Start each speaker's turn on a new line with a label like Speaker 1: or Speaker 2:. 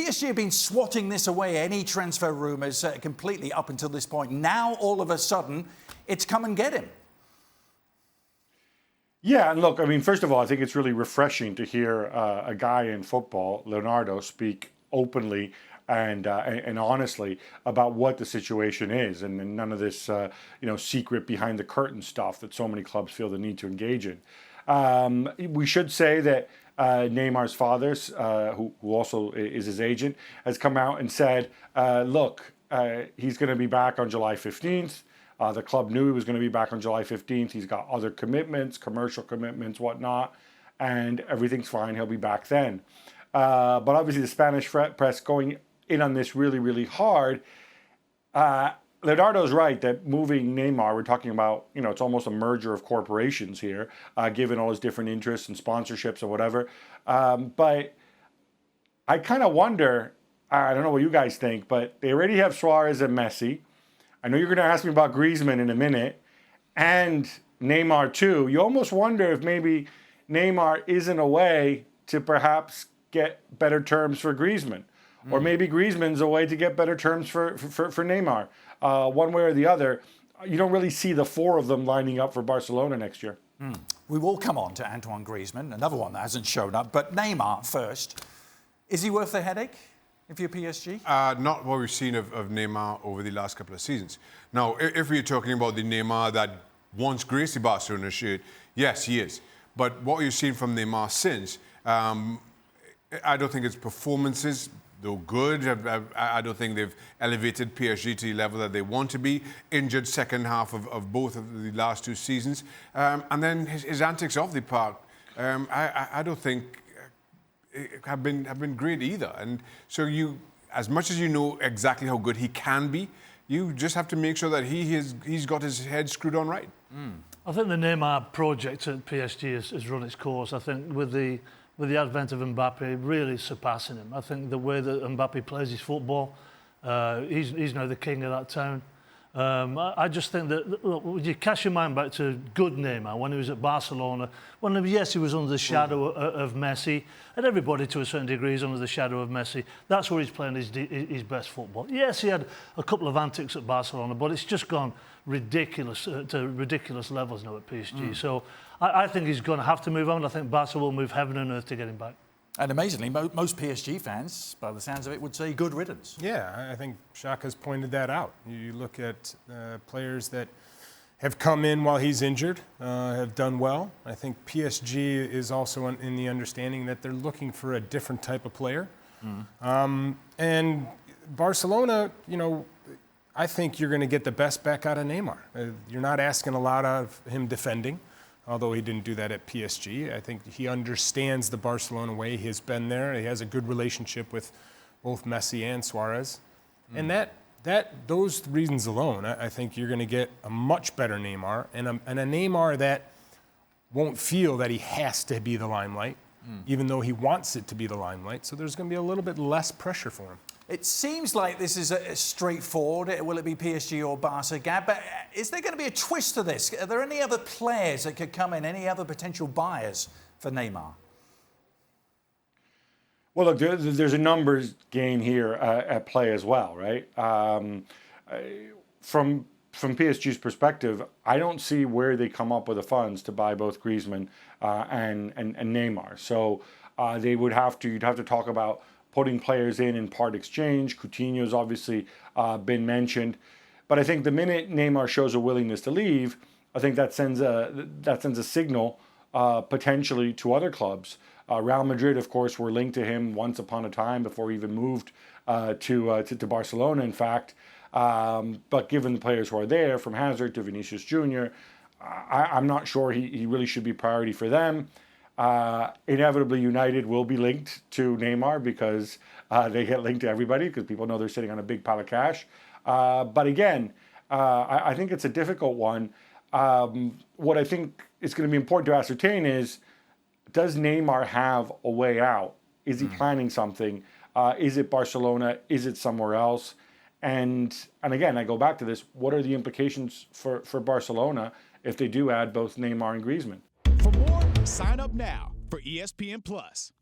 Speaker 1: PSG have been swatting this away, any transfer rumours, completely up until this point. Now, all of a sudden, it's come and get him.
Speaker 2: Yeah, and look, I mean, first of all, I think it's really refreshing to hear a guy in football, Leonardo, speak openly and honestly about what the situation is, and none of this, secret behind the curtain stuff that so many clubs feel the need to engage in. We should say that Neymar's father, who also is his agent, has come out and said, look, he's going to be back on July 15th. The club knew he was going to be back on July 15th. He's got other commitments, commercial commitments, whatnot, and everything's fine. He'll be back then. But obviously the Spanish press going in on this really, really hard. Leonardo's right that moving Neymar, we're talking about, it's almost a merger of corporations here, given all his different interests and sponsorships or whatever. But I kind of wonder, I don't know what you guys think, but they already have Suarez and Messi. I know you're going to ask me about Griezmann in a minute, and Neymar too. You almost wonder if maybe Neymar isn't a way to perhaps get better terms for Griezmann. Or maybe Griezmann's a way to get better terms for Neymar. One way or the other, you don't really see the four of them lining up for Barcelona next year.
Speaker 1: We will come on to Antoine Griezmann, another one that hasn't shown up. But Neymar first. Is he worth the headache if you're PSG?
Speaker 3: Not what we've seen of Neymar over the last couple of seasons. Now, if we're talking about the Neymar that once graced the Barcelona shirt, yes, he is. But what you've seen from Neymar since, I don't think his performances, though good, I don't think they've elevated PSG to the level that they want to be. Injured second half of both of the last two seasons. And then his antics off the park, I don't think have been great either. And so you, as much as you know exactly how good he can be, you just have to make sure that he's got his head screwed on right.
Speaker 4: I think the Neymar project at PSG has run its course. I think with the advent of Mbappe really surpassing him. I think the way that Mbappe plays his football, he's now the king of that town. I just think that, look, you cast your mind back to good Neymar when he was at Barcelona, yes, he was under the shadow of Messi, and everybody to a certain degree is under the shadow of Messi. That's where he's playing his best football. Yes, he had a couple of antics at Barcelona, but it's just gone ridiculous to ridiculous levels now at PSG. So I think he's going to have to move on. I think Barca will move heaven and earth to get him back.
Speaker 1: And amazingly, most PSG fans, by the sounds of it, would say good riddance.
Speaker 5: Yeah, I think Xhaka's pointed that out. You look at players that have come in while he's injured, have done well. I think PSG is also in the understanding that they're looking for a different type of player. And Barcelona, I think you're going to get the best back out of Neymar. You're not asking a lot out of him defending, although he didn't do that at PSG. I think he understands the Barcelona way. He has been there. He has a good relationship with both Messi and Suarez. And those reasons alone, I think you're going to get a much better Neymar and a Neymar that won't feel that he has to be the limelight, even though he wants it to be the limelight. So there's going to be a little bit less pressure for him.
Speaker 1: It seems like this is straightforward. Will it be PSG or Barca, Gab? But is there going to be a twist to this? Are there any other players that could come in, any other potential buyers for Neymar?
Speaker 2: Well, look, there's a numbers game here at play as well, right? From PSG's perspective, I don't see where they come up with the funds to buy both Griezmann and Neymar. So you'd have to talk about putting players in part exchange. Coutinho's obviously been mentioned. But I think the minute Neymar shows a willingness to leave, I think that sends a signal potentially to other clubs. Real Madrid, of course, were linked to him once upon a time before he even moved to Barcelona, in fact. But given the players who are there, from Hazard to Vinicius Jr., I'm not sure he really should be priority for them. Inevitably, United will be linked to Neymar because they get linked to everybody because people know they're sitting on a big pile of cash. But again, I think it's a difficult one. What I think is going to be important to ascertain is, does Neymar have a way out? Is he planning something? Is it Barcelona? Is it somewhere else? And again, I go back to this. What are the implications for Barcelona if they do add both Neymar and Griezmann?
Speaker 6: For more, sign up now for ESPN Plus.